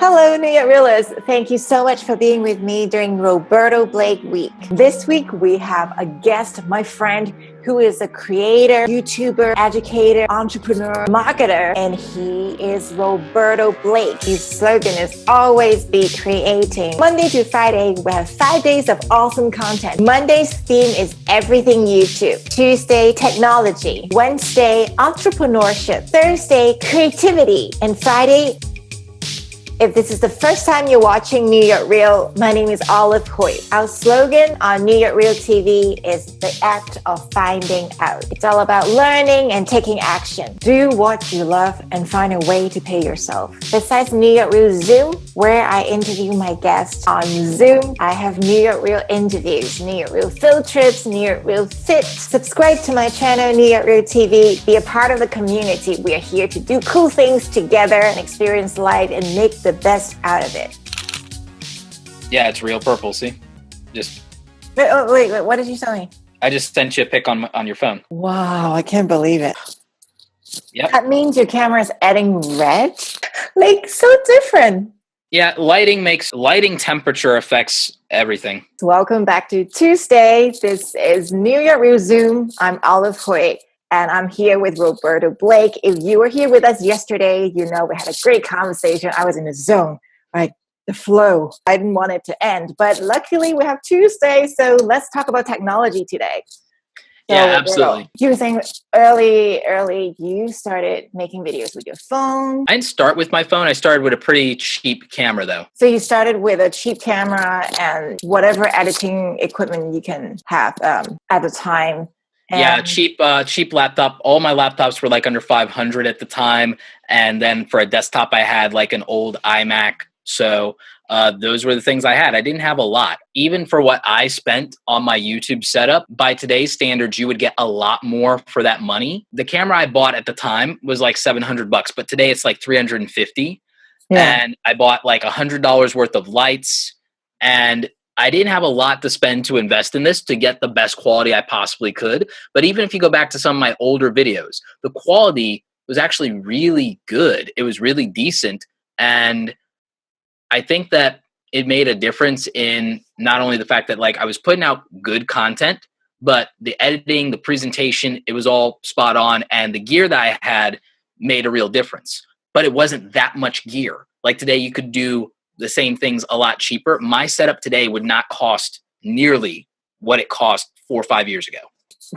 Hello, New York Realers. Thank you so much for being with me during Roberto Blake Week. This week, we have a guest, my friend, who is a creator, YouTuber, educator, entrepreneur, marketer, and he is Roberto Blake. His slogan is always be creating. Monday to Friday, we have 5 days of awesome content. Monday's theme is everything YouTube. Tuesday, technology. Wednesday, entrepreneurship. Thursday, creativity. And Friday, if this is the first time you're watching New York Real, my name is Olive Hoyt. Our slogan on New York Real TV is the act of finding out. It's all about learning and taking action. Do what you love and find a way to pay yourself. Besides New York Real Zoom, where I interview my guests on Zoom, I have New York Real interviews, New York Real field trips, New York Real fit. Subscribe to my channel, New York Real TV. Be a part of the community. We are here to do cool things together and experience life and make the best out of it. Yeah, it's real purple. See, just wait, what did you tell me? I just sent you a pic on your phone. Wow, I can't believe it. Yep. That means your camera is adding red. Like, so different. Yeah, lighting temperature affects everything. Welcome back to Tuesday. This is New York Real Zoom. I'm Olive Hoyt. And I'm here with Roberto Blake. If you were here with us yesterday, you know we had a great conversation. I was in the zone, right? The flow. I didn't want it to end. But luckily, we have Tuesday, so let's talk about technology today. So, yeah, absolutely. You were saying early, you started making videos with your phone. I didn't start with my phone. I started with a pretty cheap camera, though. So you started with a cheap camera and whatever editing equipment you can have at the time. Yeah, cheap laptop. All my laptops were like under 500 at the time. And then for a desktop, I had like an old iMac. So those were the things I had. I didn't have a lot. Even for what I spent on my YouTube setup, by today's standards, you would get a lot more for that money. The camera I bought at the time was like $700, but today it's like $350. Yeah. And I bought like $100 worth of lights, and I didn't have a lot to spend to invest in this to get the best quality I possibly could. But even if you go back to some of my older videos, the quality was actually really good. It was really decent. And I think that it made a difference in not only the fact that like I was putting out good content, but the editing, the presentation, it was all spot on. And the gear that I had made a real difference. But it wasn't that much gear. Like today you could do the same things a lot cheaper. My setup today would not cost nearly what it cost 4 or 5 years ago.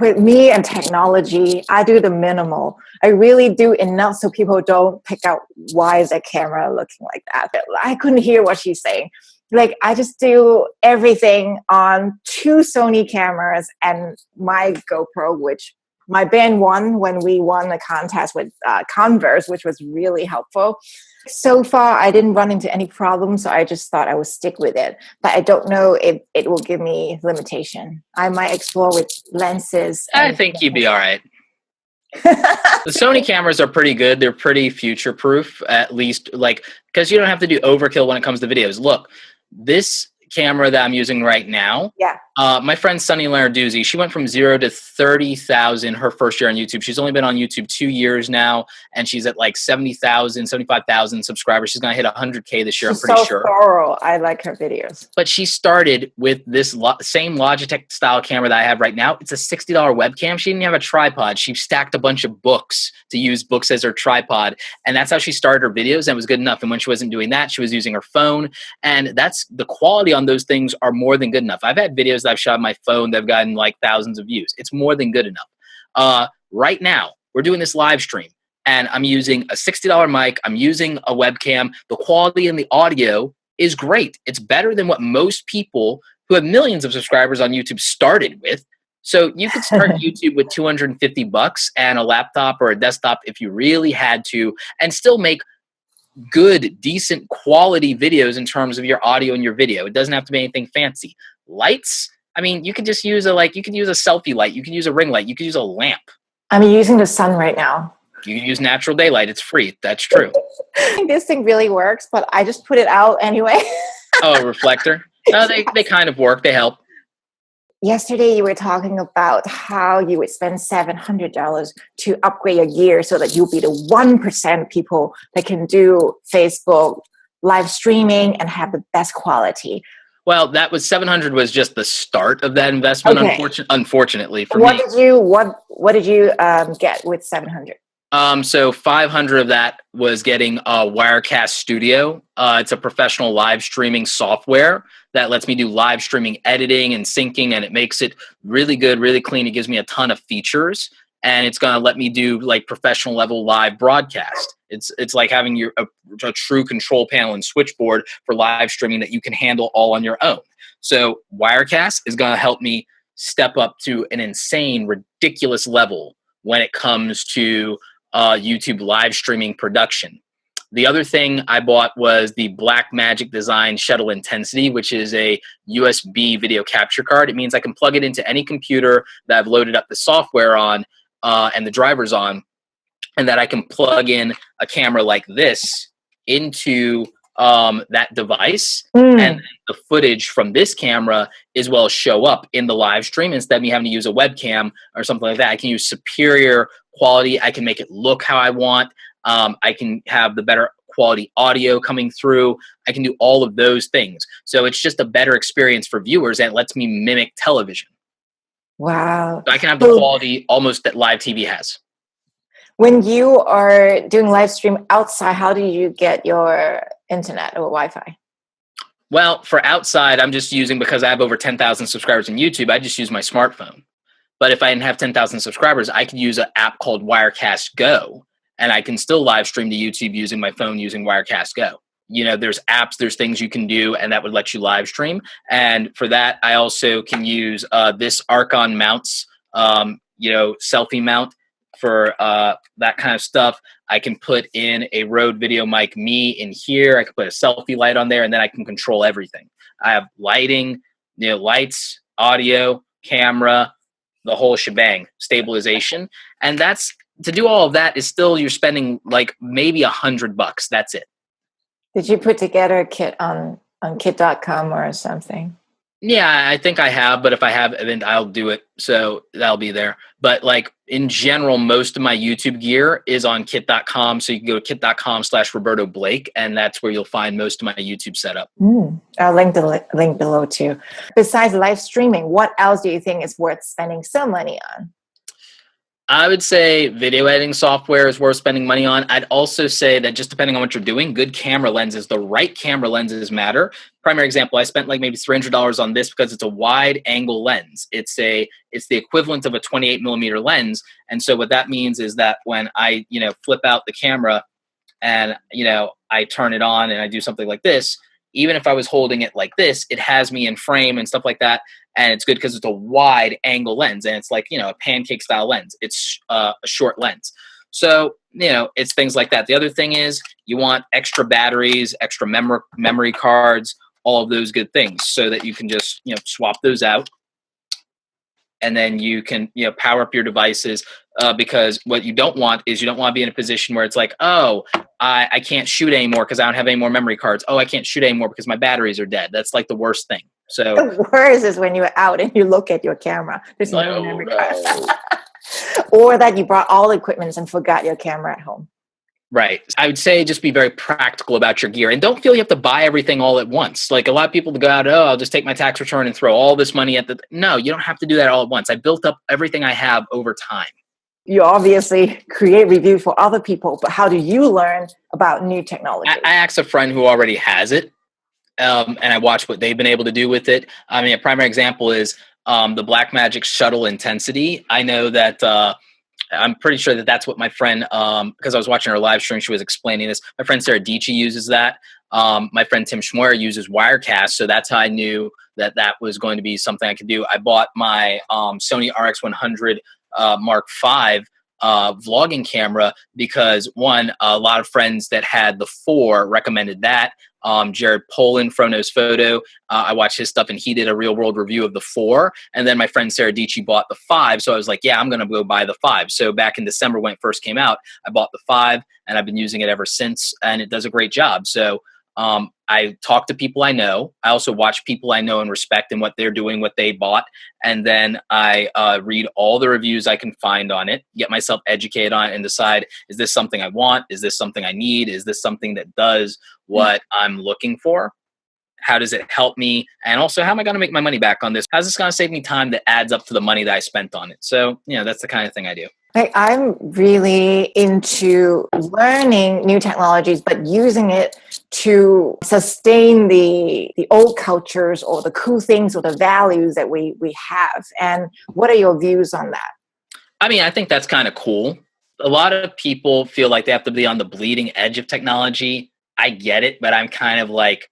With me and technology, I do the minimal. I really do enough so people don't pick out why is that camera looking like that. I couldn't hear what she's saying. Like, I just do everything on 2 Sony cameras and my GoPro, which my band won when we won the contest with Converse, which was really helpful. So far, I didn't run into any problems, so I just thought I would stick with it. But I don't know if it will give me limitation. I might explore with lenses. I think you'd be all right. The Sony cameras are pretty good. They're pretty future-proof, at least, like, because you don't have to do overkill when it comes to videos. Look, this camera that I'm using right now, my friend Sunny Laraduzzi, she went from 0 to 30,000 her first year on YouTube. She's only been on YouTube 2 years now, and she's at like 70,000, 75,000 subscribers. She's going to hit 100K this year, I'm pretty sure. Thorough. I like her videos. But she started with this same Logitech style camera that I have right now. It's a $60 webcam. She didn't have a tripod. She stacked a bunch of books to use books as her tripod, and that's how she started her videos, and it was good enough. And when she wasn't doing that, she was using her phone, and that's the quality on those things are more than good enough. I've had videos that I've shot on my phone that have gotten like thousands of views. It's more than good enough. Right now, we're doing this live stream, and I'm using a $60 mic. I'm using a webcam. The quality in the audio is great. It's better than what most people who have millions of subscribers on YouTube started with. So you could start YouTube with $250 and a laptop or a desktop if you really had to, and still make good, decent quality videos in terms of your audio and your video. It doesn't have to be anything fancy. Lights, I mean, you could just use you could use a selfie light. You could use a ring light. You could use a lamp. I'm using the sun right now. You can use natural daylight. It's free. That's true. This thing really works, but I just put it out anyway. Oh, a reflector? No, they kind of work. They help. Yesterday, you were talking about how you would spend $700 to upgrade your gear so that you'll be the 1% people that can do Facebook live streaming and have the best quality? Well, that was 700 was just the start of that investment. Okay. Unfortunately for What me. did you get with 700? So 500 of that was getting a Wirecast Studio. It's a professional live streaming software that lets me do live streaming editing and syncing, and it makes it really good, really clean. It gives me a ton of features, and it's going to let me do like professional level live broadcast. It's like having a true control panel and switchboard for live streaming that you can handle all on your own. So Wirecast is going to help me step up to an insane, ridiculous level when it comes to YouTube live streaming production. The other thing I bought was the Blackmagic Design Shuttle Intensity, which is a USB video capture card. It means I can plug it into any computer that I've loaded up the software on and the drivers on, and that I can plug in a camera like this into that device, and the footage from this camera as well show up in the live stream instead of me having to use a webcam or something like that. I can use superior quality. I can make it look how I want. I can have the better quality audio coming through. I can do all of those things. So it's just a better experience for viewers, and it lets me mimic television. Wow. So I can have the quality almost that live TV has. When you are doing live stream outside, how do you get your internet or Wi-Fi? Well, for outside, I'm just using, because I have over 10,000 subscribers on YouTube, I just use my smartphone. But if I didn't have 10,000 subscribers, I could use an app called Wirecast Go, and I can still live stream to YouTube using my phone using Wirecast Go. You know, there's apps, there's things you can do, and that would let you live stream. And for that, I also can use this Archon mounts, selfie mount for that kind of stuff. I can put in a Rode Video Mic Me in here. I can put a selfie light on there, and then I can control everything. I have lighting, lights, audio, camera, the whole shebang, stabilization. And that's, to do all of that is still, you're spending like maybe $100. That's it. Did you put together a kit on kit.com or something? Yeah, I think I have, but if I have, then I'll do it. So that'll be there. But like in general, most of my YouTube gear is on kit.com. So you can go to kit.com/Roberto Blake, and that's where you'll find most of my YouTube setup. I'll link the link below too. Besides live streaming, what else do you think is worth spending some money on? I would say video editing software is worth spending money on. I'd also say that just depending on what you're doing, good camera lenses, the right camera lenses matter. Primary example, I spent like maybe $300 on this because it's a wide angle lens. It's the equivalent of a 28 millimeter lens. And so what that means is that when I, flip out the camera and, I turn it on and I do something like this, even if I was holding it like this, it has me in frame and stuff like that. And it's good because it's a wide angle lens, and it's like, a pancake style lens. It's a short lens. So, it's things like that. The other thing is you want extra batteries, extra memory cards, all of those good things, so that you can just, swap those out. And then you can, power up your devices, because what you don't want is, you don't want to be in a position where it's like, oh, I can't shoot anymore because I don't have any more memory cards. Oh, I can't shoot anymore because my batteries are dead. That's like the worst thing. So the worst is when you're out and you look at your camera. There's no memory card. Or that you brought all the equipment and forgot your camera at home. Right. I would say just be very practical about your gear, and don't feel you have to buy everything all at once. Like a lot of people go out, I'll just take my tax return and throw all this money at no, you don't have to do that all at once. I built up everything I have over time. You obviously create reviews for other people, but how do you learn about new technology? I asked a friend who already has it, and I watched what they've been able to do with it. I mean, a primary example is the Blackmagic Shuttle Intensity. I know that I'm pretty sure that that's what my friend, because I was watching her live stream, she was explaining this. My friend Sarah Dici uses that. My friend Tim Schmoyer uses Wirecast, so that's how I knew that that was going to be something I could do. I bought my Sony RX100 Mark V vlogging camera because, one, a lot of friends that had the 4 recommended that. Jared Polin, Frono's Photo, I watched his stuff and he did a real world review of the 4. And then my friend Sarah Dici bought the 5. So I was like, yeah, I'm going to go buy the 5. So back in December when it first came out, I bought the 5 and I've been using it ever since, and it does a great job. So I talk to people I know. I also watch people I know and respect and what they're doing, what they bought. And then I read all the reviews I can find on it, get myself educated on it, and decide, is this something I want? Is this something I need? Is this something that does what I'm looking for? How does it help me? And also, how am I going to make my money back on this? How's this going to save me time that adds up to the money that I spent on it? So, that's the kind of thing I do. I'm really into learning new technologies, but using it to sustain the old cultures or the cool things or the values that we have. And what are your views on that? I mean, I think that's kind of cool. A lot of people feel like they have to be on the bleeding edge of technology. I get it, but I'm kind of like,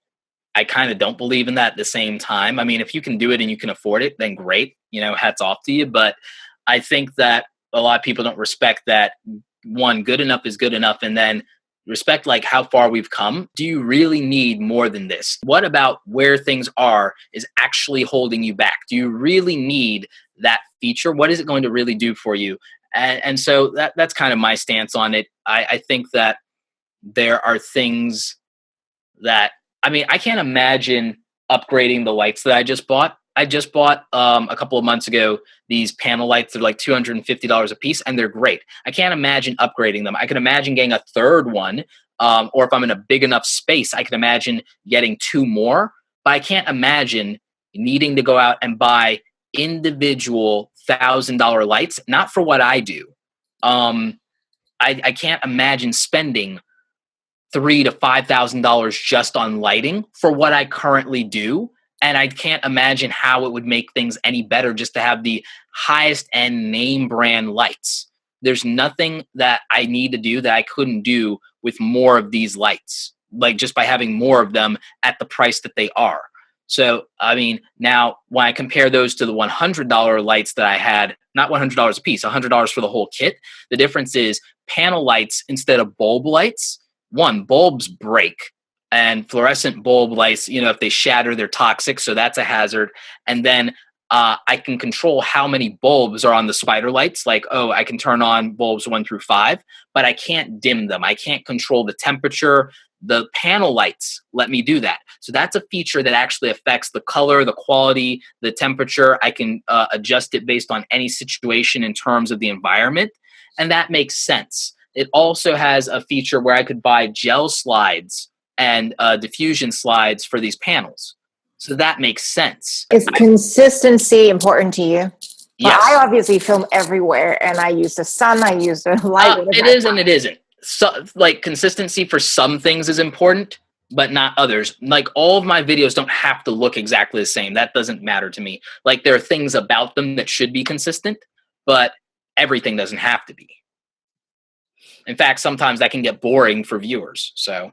I kind of don't believe in that at the same time. I mean, if you can do it and you can afford it, then great, hats off to you. But I think that a lot of people don't respect that. One, good enough is good enough. And then respect like how far we've come. Do you really need more than this? What about where things are is actually holding you back? Do you really need that feature? What is it going to really do for you? And so that's kind of my stance on it. I think that there are things that, I can't imagine upgrading the lights that I just bought. I just bought a couple of months ago these panel lights. They're like $250 a piece, and they're great. I can't imagine upgrading them. I can imagine getting a third one, or if I'm in a big enough space, I can imagine getting two more. But I can't imagine needing to go out and buy individual $1,000 lights, not for what I do. I can't imagine spending $3,000 to $5,000 just on lighting for what I currently do. And I can't imagine how it would make things any better just to have the highest end name brand lights. There's nothing that I need to do that I couldn't do with more of these lights, like just by having more of them at the price that they are. So, now when I compare those to the $100 lights that I had, not $100 a piece, $100 for the whole kit, the difference is panel lights instead of bulb lights. One, bulbs break. And fluorescent bulb lights, if they shatter, they're toxic. So that's a hazard. And then I can control how many bulbs are on the spider lights. Like, I can turn on bulbs 1 through 5, but I can't dim them. I can't control the temperature. The panel lights let me do that. So that's a feature that actually affects the color, the quality, the temperature. I can adjust it based on any situation in terms of the environment. And that makes sense. It also has a feature where I could buy gel slides and diffusion slides for these panels. So that makes sense. Is consistency important to you? Yes. Well, I obviously film everywhere, and I use the sun, I use the light. It is and it isn't. So, like, consistency for some things is important, but not others. Like, all of my videos don't have to look exactly the same. That doesn't matter to me. Like, there are things about them that should be consistent, but everything doesn't have to be. In fact, sometimes that can get boring for viewers. So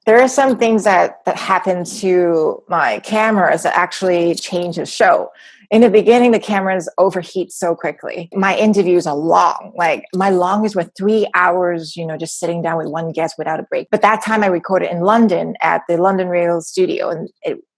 there are some things that happen to my cameras that actually change the show. In the beginning, the cameras overheat so quickly. My interviews are long. Like, my longest were 3 hours, just sitting down with one guest without a break. But that time I recorded in London at the London Real studio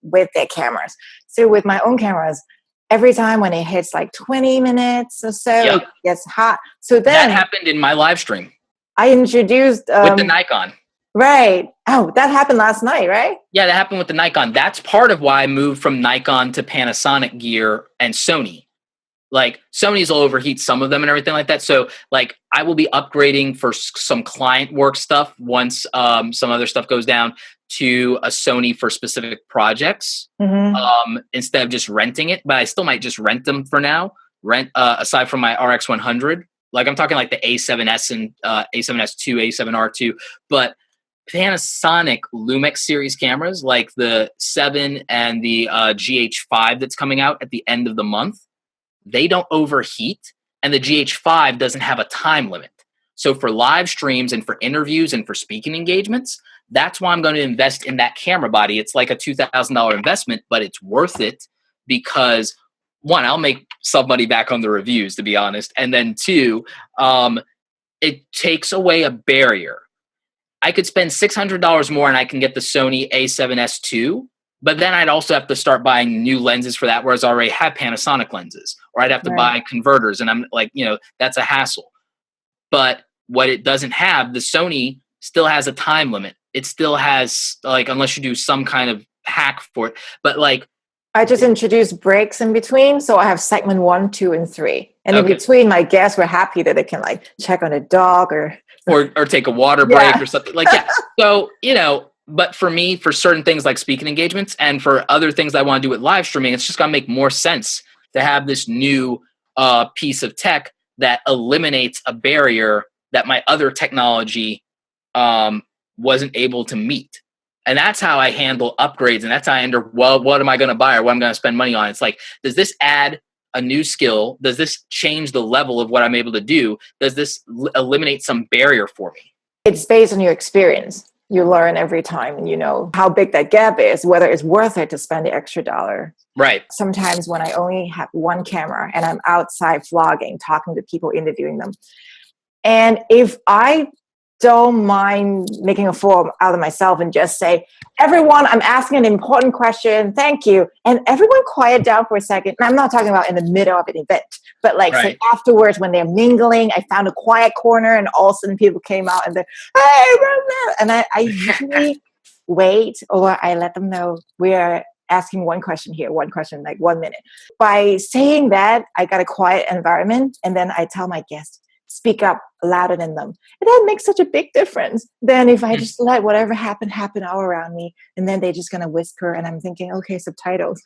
with their cameras. So with my own cameras, every time when it hits like 20 minutes or so, It gets hot. So then that happened in my live stream. I introduced with the Nikon. Right. Oh, that happened last night, right? Yeah, that happened with the Nikon. That's part of why I moved from Nikon to Panasonic gear and Sony. Like, Sony's will overheat some of them and everything like that. So, like, I will be upgrading for some client work stuff once some other stuff goes down to a Sony for specific projects instead of just renting it. But I still might just rent them for now. Aside from my RX100. Like, I'm talking like the A7S and A7S2, A7R2. But Panasonic Lumix series cameras, like the 7 and the GH5 that's coming out at the end of the month, they don't overheat, and the GH5 doesn't have a time limit. So for live streams and for interviews and for speaking engagements, that's why I'm going to invest in that camera body. It's like a $2,000 investment, but it's worth it because, one, I'll make some money back on the reviews, to be honest, and then two, it takes away a barrier. I could spend $600 more and I can get the Sony A7S II, but then I'd also have to start buying new lenses for that, whereas I already have Panasonic lenses, or I'd have to buy converters, and I'm like, that's a hassle. But what it doesn't have, the Sony still has a time limit. it still has like, unless you do some kind of hack for it, but like, I just introduced breaks in between. So I have segment 1, 2, and 3. And in okay. between, my guests were happy that they can like check on a dog or take a water break or something like, yeah. So, but for me, for certain things like speaking engagements and for other things I want to do with live streaming, it's just going to make more sense to have this new piece of tech that eliminates a barrier that my other technology wasn't able to meet. And that's how I handle upgrades. And that's how I what am I going to buy or what I'm going to spend money on? It's like, does this add a new skill? Does this change the level of what I'm able to do? Does this eliminate some barrier for me? It's based on your experience. You learn every time, and you know how big that gap is, whether it's worth it to spend the extra dollar. Right. Sometimes when I only have one camera and I'm outside vlogging, talking to people, interviewing them. And if I don't mind making a fool out of myself and just say, everyone, I'm asking an important question. Thank you. And everyone quiet down for a second. And I'm not talking about in the middle of an event, but like say afterwards when they're mingling, I found a quiet corner and all of a sudden people came out and they're, hey, and I usually wait or I let them know we're asking one question here, one question, like 1 minute. By saying that, I got a quiet environment and then I tell my guests, speak up louder than them. And that makes such a big difference than if I just let whatever happen all around me and then they're just going to whisper and I'm thinking, okay, subtitles.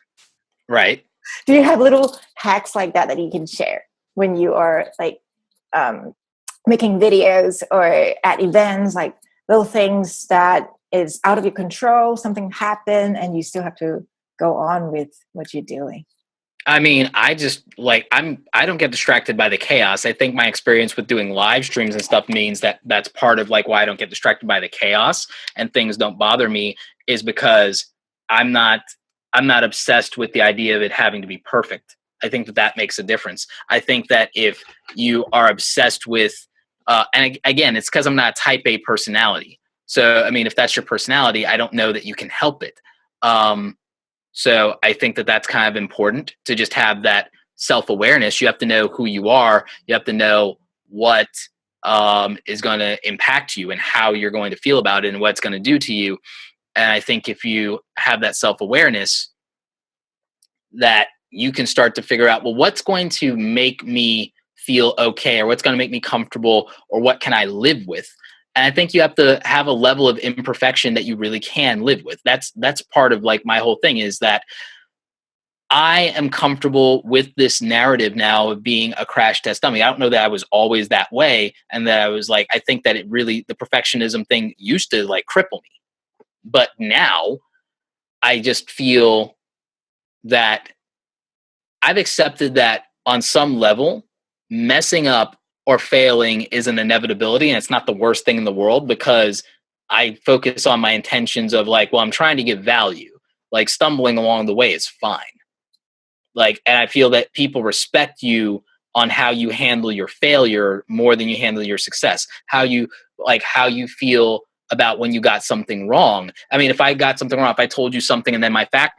Right. Do you have little hacks like that you can share when you are like making videos or at events, like little things that is out of your control, something happened and you still have to go on with what you're doing? I mean, I just like, I don't get distracted by the chaos. I think my experience with doing live streams and stuff means that that's part of like why I don't get distracted by the chaos and things don't bother me, is because I'm not obsessed with the idea of it having to be perfect. I think that makes a difference. I think that if you are obsessed with, and again, it's because I'm not a type A personality. So, I mean, if that's your personality, I don't know that you can help it. So I think that that's kind of important to just have that self-awareness. You have to know who you are. You have to know what is going to impact you and how you're going to feel about it and what it's going to do to you. And I think if you have that self-awareness, that you can start to figure out, well, what's going to make me feel okay, or what's going to make me comfortable, or what can I live with? And I think you have to have a level of imperfection that you really can live with. That's part of like my whole thing, is that I am comfortable with this narrative now of being a crash test dummy. I don't know that I was always that way. And that I was like, I think that the perfectionism thing used to like cripple me. But now I just feel that I've accepted that on some level, messing up or failing is an inevitability, and it's not the worst thing in the world, because I focus on my intentions of like, well, I'm trying to give value. Like stumbling along the way is fine. Like, and I feel that people respect you on how you handle your failure more than you handle your success. How you feel about when you got something wrong. I mean, if I got something wrong, if I told you something and then my facts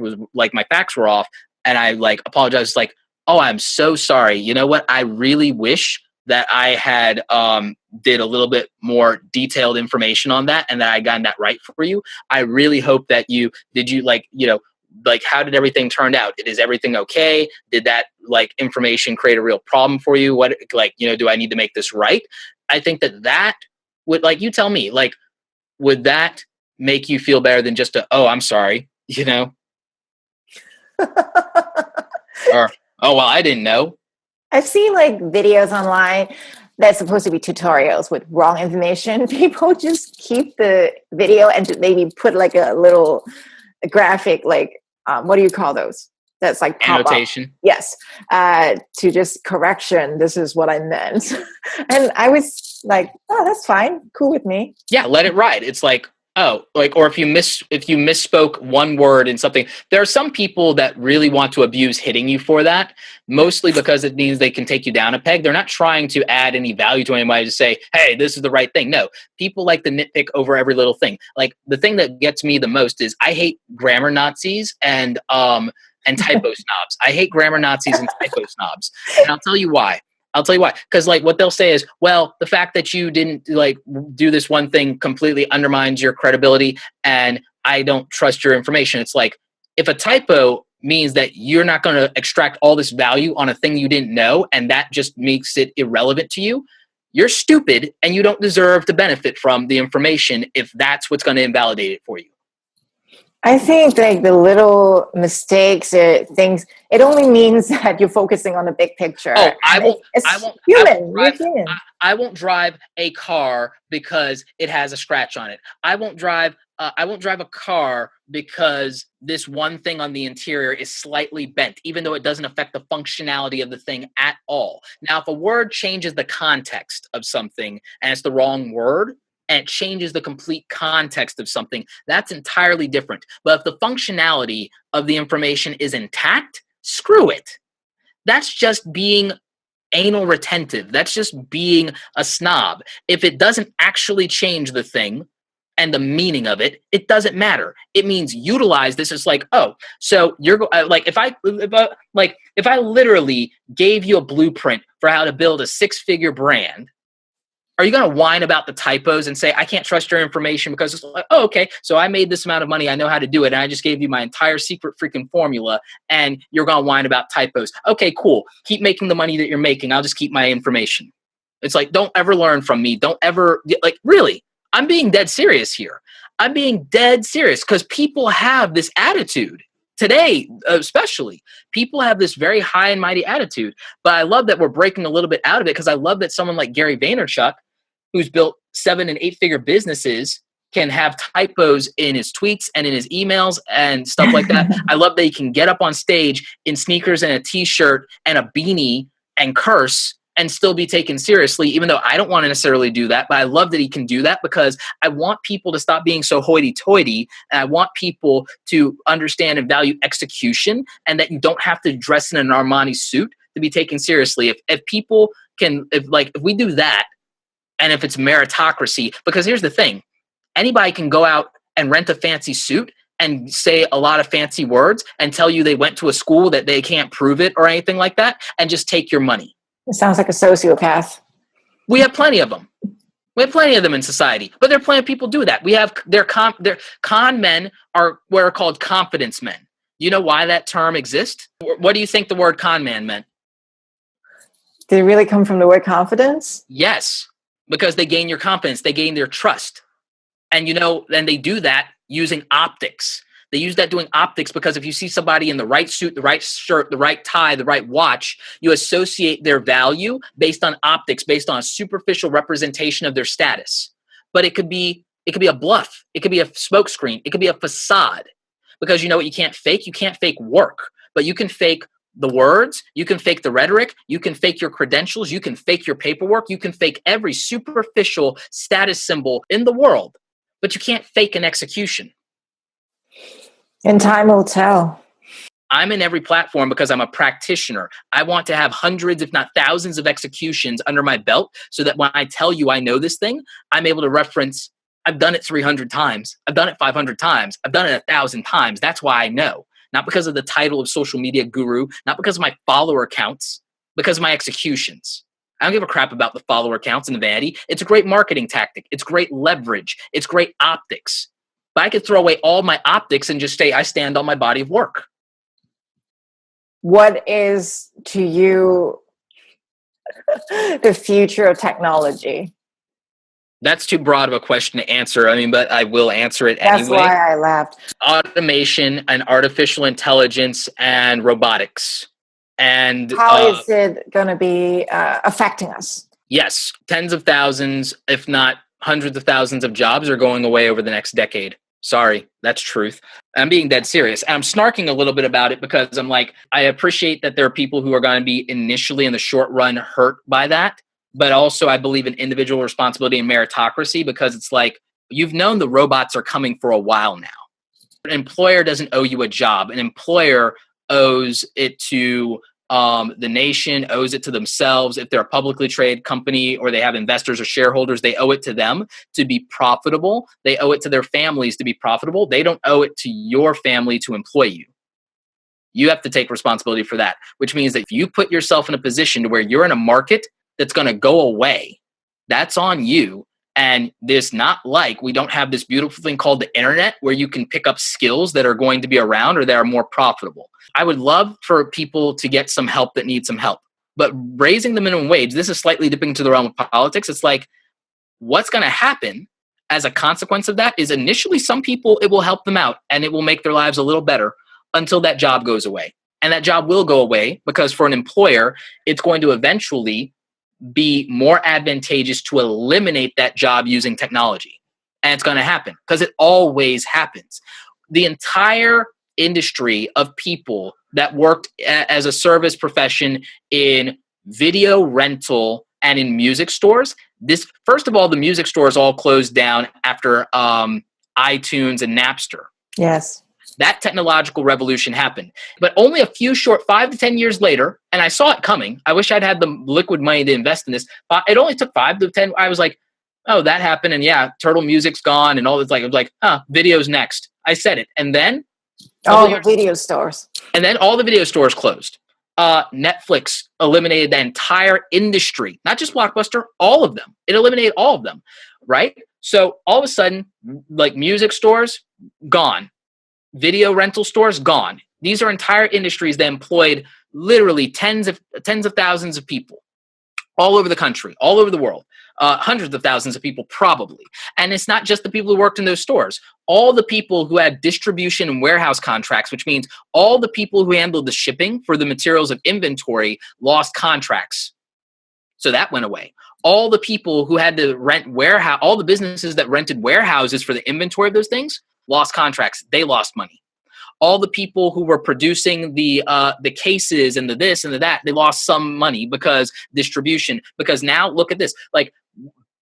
were off and I like apologized, like, oh, I'm so sorry. You know what? I really wish that I had did a little bit more detailed information on that and that I got that right for you. I really hope that how did everything turn out? Is everything okay? Did that like information create a real problem for you? What, do I need to make this right? I think that would, like, you tell me, like, would that make you feel better than just I'm sorry, or, oh, well, I didn't know. I've seen like videos online that's supposed to be tutorials with wrong information. People just keep the video and maybe put like a little graphic, like, what do you call those? That's like annotation. Up. Yes. To just correction. This is what I meant. And I was like, oh, that's fine. Cool with me. Yeah. Let it ride. It's like, or if you misspoke one word in something, there are some people that really want to abuse hitting you for that, mostly because it means they can take you down a peg. They're not trying to add any value to anybody to say, hey, this is the right thing. No, people like to nitpick over every little thing. Like, the thing that gets me the most is I hate grammar Nazis and typo snobs. I hate grammar Nazis and typo snobs. And I'll tell you why. I'll tell you why. Because like what they'll say is, well, the fact that you didn't like do this one thing completely undermines your credibility, and I don't trust your information. It's like if a typo means that you're not going to extract all this value on a thing you didn't know, and that just makes it irrelevant to you, you're stupid and you don't deserve to benefit from the information if that's what's going to invalidate it for you. I think like the little mistakes or things, it only means that you're focusing on the big picture. Oh, I And won't. it's I won't. human. We're human. I won't drive a car because it has a scratch on it. I won't drive a car because this one thing on the interior is slightly bent, even though it doesn't affect the functionality of the thing at all. Now, if a word changes the context of something and it's the wrong word, and it changes the complete context of something, that's entirely different. But if the functionality of the information is intact, screw it. That's just being anal retentive. That's just being a snob. If it doesn't actually change the thing and the meaning of it, it doesn't matter. It means utilize this. It's like, oh, so you're like, if I literally gave you a blueprint for how to build a 6-figure brand, are you going to whine about the typos and say, I can't trust your information because it's like, oh, okay, so I made this amount of money. I know how to do it. And I just gave you my entire secret freaking formula. And you're going to whine about typos. Okay, cool. Keep making the money that you're making. I'll just keep my information. It's like, don't ever learn from me. Don't ever, like, really, I'm being dead serious here. I'm being dead serious because people have this attitude. Today, especially, people have this very high and mighty attitude. But I love that we're breaking a little bit out of it because I love that someone like Gary Vaynerchuk, who's built 7- and 8-figure businesses, can have typos in his tweets and in his emails and stuff like that. I love that he can get up on stage in sneakers and a t-shirt and a beanie and curse and still be taken seriously, even though I don't want to necessarily do that. But I love that he can do that because I want people to stop being so hoity-toity, and I want people to understand and value execution, and that you don't have to dress in an Armani suit to be taken seriously. If people can, if we do that, and if it's meritocracy, because here's the thing, anybody can go out and rent a fancy suit and say a lot of fancy words and tell you they went to a school that they can't prove it or anything like that and just take your money. It sounds like a sociopath. We have plenty of them. We have plenty of them in society, but there are plenty of people do that. We have their con men are what are called confidence men. You know why that term exists? What do you think the word con man meant? Did it really come from the word confidence? Yes, because they gain your confidence. They gain their trust. And then they do that using optics. They use that doing optics because if you see somebody in the right suit, the right shirt, the right tie, the right watch, you associate their value based on optics, based on a superficial representation of their status. But it could be a bluff. It could be a smokescreen. It could be a facade. Because you know what you can't fake? You can't fake work. But you can fake the words, you can fake the rhetoric, you can fake your credentials, you can fake your paperwork, you can fake every superficial status symbol in the world. But you can't fake an execution. And time will tell. I'm in every platform because I'm a practitioner. I want to have hundreds, if not thousands of executions under my belt so that when I tell you I know this thing, I'm able to reference, I've done it 300 times. I've done it 500 times. I've done it 1,000 times. That's why I know. Not because of the title of social media guru, not because of my follower counts, because of my executions. I don't give a crap about the follower counts and the vanity. It's a great marketing tactic. It's great leverage. It's great optics. But I could throw away all my optics and just say I stand on my body of work. What is, to you, the future of technology? That's too broad of a question to answer. I mean, but I will answer it anyway. That's why I laughed. Automation and artificial intelligence and robotics. And how is it going to be affecting us? Yes, tens of thousands, if not hundreds of thousands of jobs are going away over the next decade. Sorry, that's truth. I'm being dead serious. And I'm snarking a little bit about it because I'm like, I appreciate that there are people who are going to be initially in the short run hurt by that. But also I believe in individual responsibility and meritocracy because it's like, you've known the robots are coming for a while now. An employer doesn't owe you a job. An employer owes it to the nation, owes it to themselves. If they're a publicly traded company or they have investors or shareholders, they owe it to them to be profitable. They owe it to their families to be profitable. They don't owe it to your family to employ you. You have to take responsibility for that, which means that if you put yourself in a position to where you're in a market that's going to go away, that's on you. And there's not like we don't have this beautiful thing called the internet where you can pick up skills that are going to be around or that are more profitable. I would love for people to get some help that need some help. But raising the minimum wage, this is slightly dipping into the realm of politics. It's like, what's going to happen as a consequence of that is initially some people, it will help them out and it will make their lives a little better until that job goes away. And that job will go away because for an employer, it's going to eventually be more advantageous to eliminate that job using technology. And it's going to happen because it always happens. The entire industry of people that worked as a service profession in video rental and in music stores, this, first of all, the music stores all closed down after iTunes and Napster. Yes. That technological revolution happened. But only a few short 5 to 10 years later, and I saw it coming. I wish I'd had the liquid money to invest in this. But it only took 5 to 10. I was like, oh, that happened. And yeah, Turtle Music's gone and all this. Like, it was like, video's next. I said it. And then the video stores. And then all the video stores closed. Netflix eliminated the entire industry, not just Blockbuster, all of them. It eliminated all of them, right? So all of a sudden, like music stores, gone. Video rental stores, gone. These are entire industries that employed literally tens of thousands of people all over the country, all over the world, hundreds of thousands of people probably. And it's not just the people who worked in those stores. All the people who had distribution and warehouse contracts, which means all the people who handled the shipping for the materials of inventory lost contracts. So that went away. All the people who had to rent warehouse, all the businesses that rented warehouses for the inventory of those things lost contracts. They lost money. All the people who were producing the cases and the this and the that, they lost some money because distribution. Because now look at this, like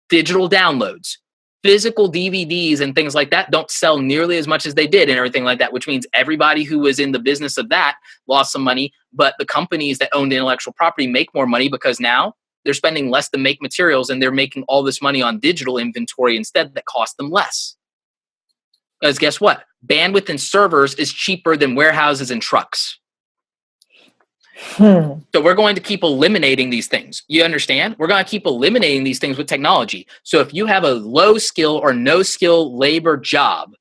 digital downloads, physical DVDs and things like that don't sell nearly as much as they did and everything like that, which means everybody who was in the business of that lost some money. But the companies that own the intellectual property make more money because now they're spending less to make materials and they're making all this money on digital inventory instead that cost them less. Because guess what? Bandwidth and servers is cheaper than warehouses and trucks. So we're going to keep eliminating these things. You understand? We're going to keep eliminating these things with technology. So if you have a low skill or no skill labor job,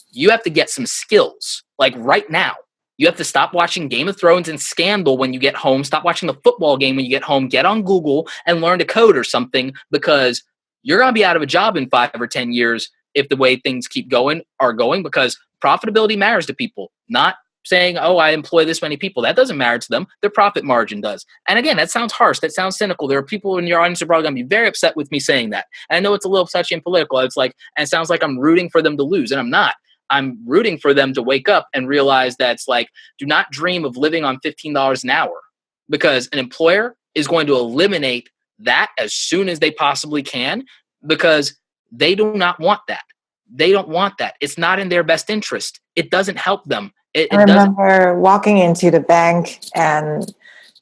you have to get some skills. Like right now, you have to stop watching Game of Thrones and Scandal when you get home. Stop watching the football game when you get home. Get on Google and learn to code or something because you're going to be out of a job in 5 or 10 years if the way things keep going are going, because profitability matters to people. Not saying, oh, I employ this many people. That doesn't matter to them. Their profit margin does. And again, that sounds harsh. That sounds cynical. There are people in your audience who are probably going to be very upset with me saying that. And I know it's a little touchy and political. It's like, and it sounds like I'm rooting for them to lose. And I'm not. I'm rooting for them to wake up and realize that it's like, do not dream of living on $15 an hour, because an employer is going to eliminate that as soon as they possibly can, because they do not want that. They don't want that. It's not in their best interest. It doesn't help them. I remember walking into the bank and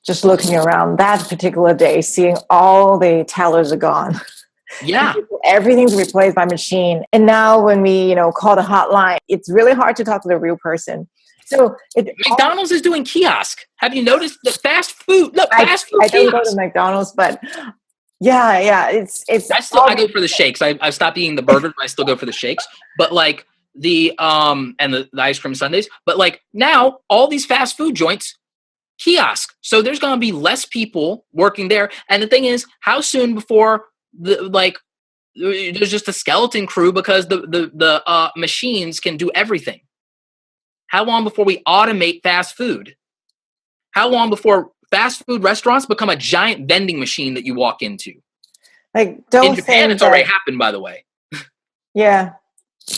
just looking around that particular day, seeing all the tellers are gone. Yeah. Everything's replaced by machine. And now when we, call the hotline, it's really hard to talk to the real person. So McDonald's is doing kiosk. Have you noticed the fast food? Look, fast food. I don't go to McDonald's, but yeah. I go for the shakes. I've stopped eating the burger, but I still go for the shakes. But like the ice cream sundaes. But like now, all these fast food joints, kiosk. So there's going to be less people working there. And the thing is, how soon before there's just a skeleton crew because the machines can do everything? How long before we automate fast food? How long before fast food restaurants become a giant vending machine that you walk into? In Japan, it's already happened, by the way. Yeah.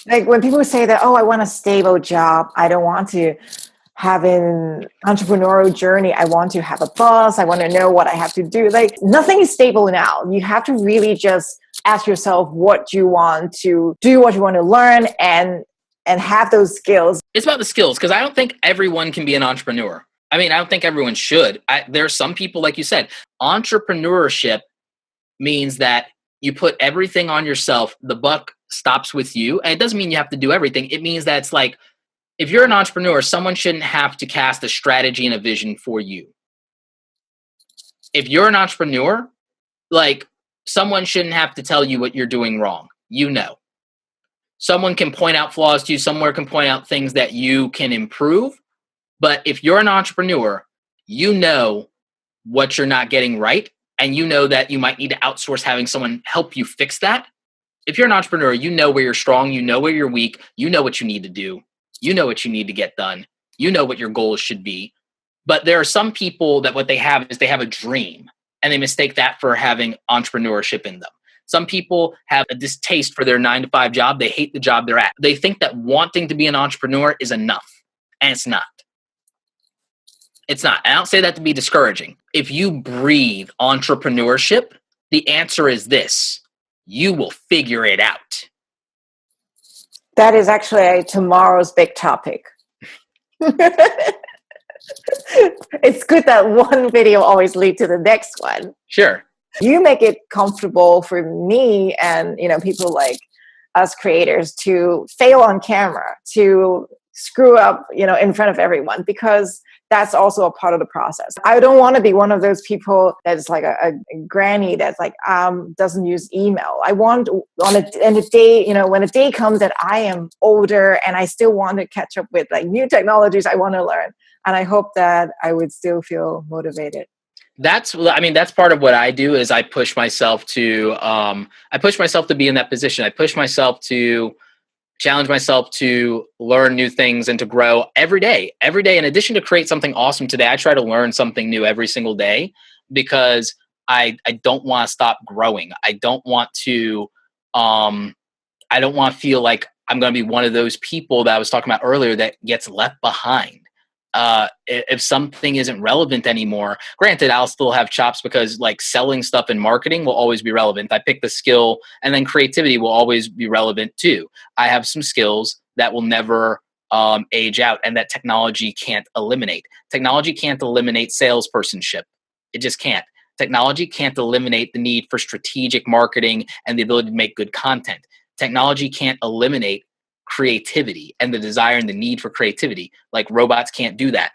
Like when people say that, oh, I want a stable job. I don't want to have an entrepreneurial journey. I want to have a boss. I want to know what I have to do. Like nothing is stable now. You have to really just ask yourself what you want to do, what you want to learn, and have those skills. It's about the skills, because I don't think everyone can be an entrepreneur. I mean, I don't think everyone should. There are some people, like you said, entrepreneurship means that you put everything on yourself. The buck stops with you. And it doesn't mean you have to do everything. It means that it's like If you're an entrepreneur, someone shouldn't have to cast a strategy and a vision for you. If you're an entrepreneur, like, someone shouldn't have to tell you what you're doing wrong. You know. Someone can point out flaws to you. Someone can point out things that you can improve. But if you're an entrepreneur, you know what you're not getting right. And you know that you might need to outsource having someone help you fix that. If you're an entrepreneur, you know where you're strong. You know where you're weak. You know what you need to do. You know what you need to get done. You know what your goals should be. But there are some people that what they have is they have a dream and they mistake that for having entrepreneurship in them. Some people have a distaste for their 9-to-5 job. They hate the job they're at. They think that wanting to be an entrepreneur is enough. And it's not. It's not. I don't say that to be discouraging. If you breathe entrepreneurship, the answer is this: you will figure it out. That is actually tomorrow's big topic. It's good that one video always leads to the next one. Sure. You make it comfortable for me and people like us creators to fail on camera, to screw up in front of everyone, because that's also a part of the process. I don't want to be one of those people that's like a granny that's like doesn't use email. I want when a day comes that I am older and I still want to catch up with like new technologies I want to learn, and I hope that I would still feel motivated. That's part of what I do is I push myself to be in that position. I push myself to challenge myself to learn new things and to grow every day. In addition to create something awesome today, I try to learn something new every single day, because I don't want to stop growing. I don't want to feel like I'm going to be one of those people that I was talking about earlier that gets left behind. If something isn't relevant anymore, granted, I'll still have chops because like selling stuff and marketing will always be relevant. I pick the skill, and then creativity will always be relevant too. I have some skills that will never age out and that technology can't eliminate. Technology can't eliminate salespersonship. It just can't. Technology can't eliminate the need for strategic marketing and the ability to make good content. Technology can't eliminate creativity and the desire and the need for creativity. Like robots can't do that.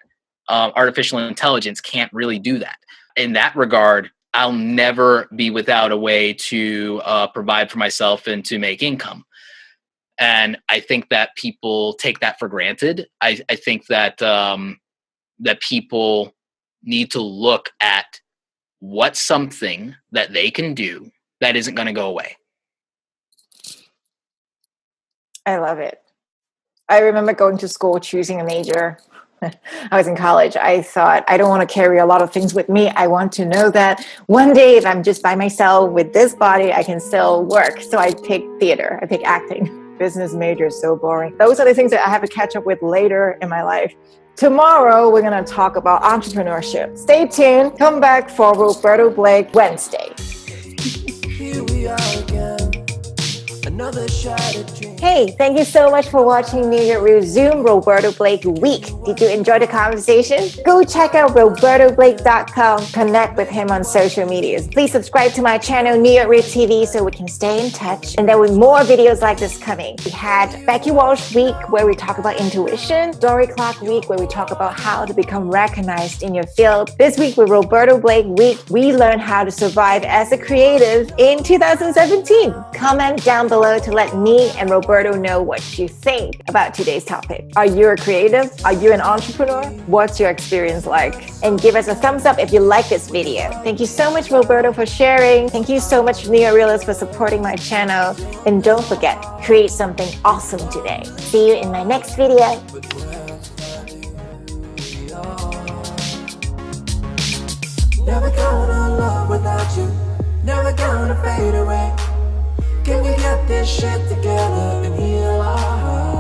Artificial intelligence can't really do that. In that regard, I'll never be without a way to provide for myself and to make income. And I think that people take that for granted. I think that that people need to look at what's something that they can do that isn't going to go away. I love it. I remember going to school, choosing a major. I was in college. I thought, I don't want to carry a lot of things with me. I want to know that one day, if I'm just by myself with this body, I can still work. So I picked theater. I picked acting. Business major is so boring. Those are the things that I have to catch up with later in my life. Tomorrow, we're going to talk about entrepreneurship. Stay tuned. Come back for Roberto Blake Wednesday. Here we are again. Another shot at dream. Hey, thank you so much for watching New York Resume Roberto Blake Week. Did you enjoy the conversation? Go check out robertoblake.com. Connect with him on social medias. Please subscribe to my channel, New York Real TV, so we can stay in touch. And there will be more videos like this coming. We had Becky Walsh Week, where we talk about intuition. Dory Clark Week, where we talk about how to become recognized in your field. This week with Roberto Blake Week, we learn how to survive as a creative in 2017. Comment down below to let me and Roberto know what you think about today's topic. Are you a creative? Are you an entrepreneur? What's your experience like? And give us a thumbs up if you like this video. Thank you so much, Roberto, for sharing. Thank you so much, New York Realists, for supporting my channel. And don't forget, create something awesome today. See you in my next video. Never gonna love without you. Never gonna fade away. Can we get this shit together and heal our hearts?